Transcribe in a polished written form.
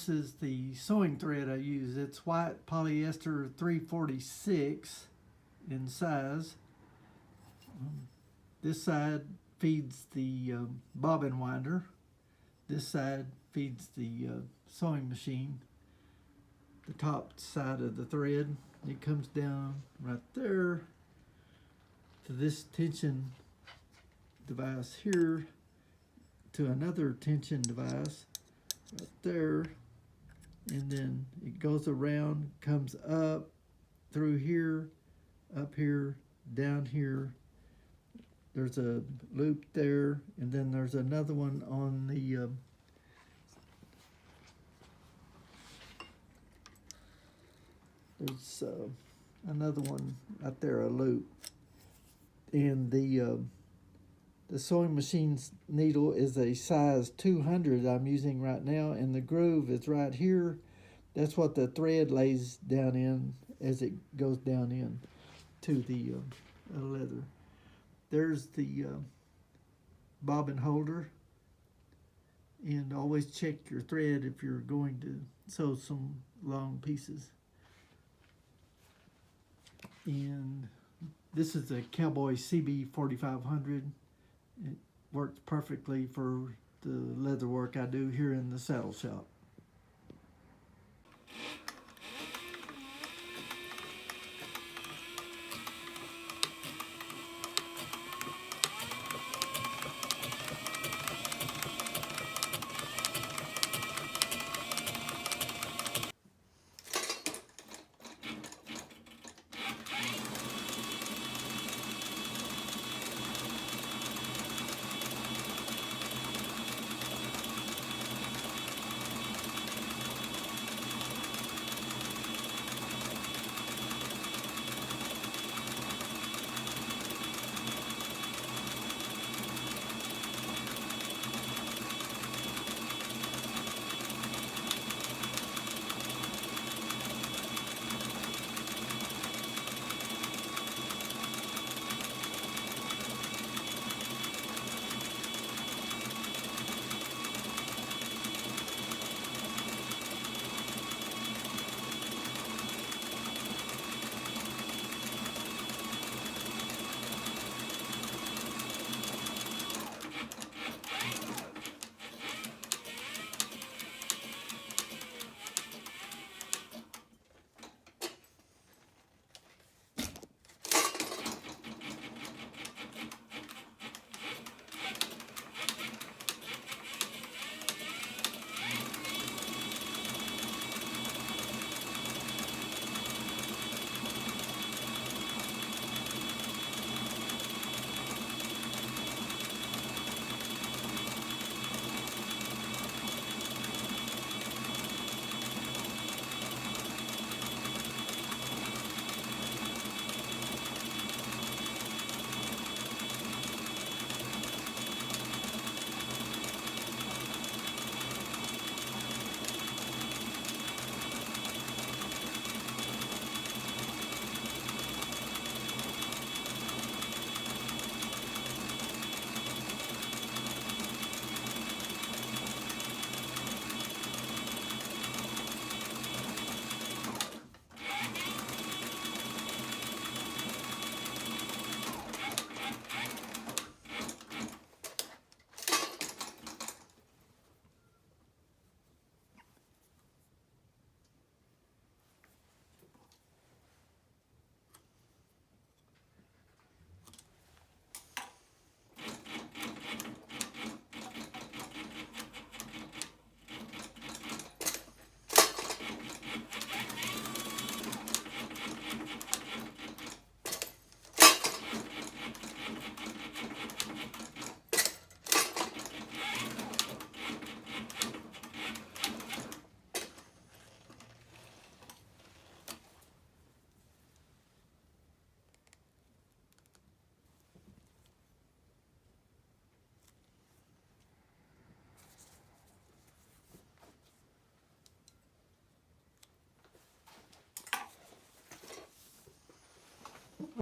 this is the sewing thread I use. It's white polyester 346 in size. This side feeds the bobbin winder. This side feeds the sewing machine. The top side of the thread, it comes down right there to this tension device here, to another tension device right there, and then it goes around, comes up through here, up here, down here. There's a loop there, and then there's another one on the there's another one right there, a loop. And the sewing machine's needle is a size 200 I'm using right now, and the groove is right here. That's what the thread lays down in as it goes down in to the leather. There's the bobbin holder, and always check your thread if you're going to sew some long pieces. And this is a Cowboy CB 4500. It works perfectly for the leather work I do here in the saddle shop.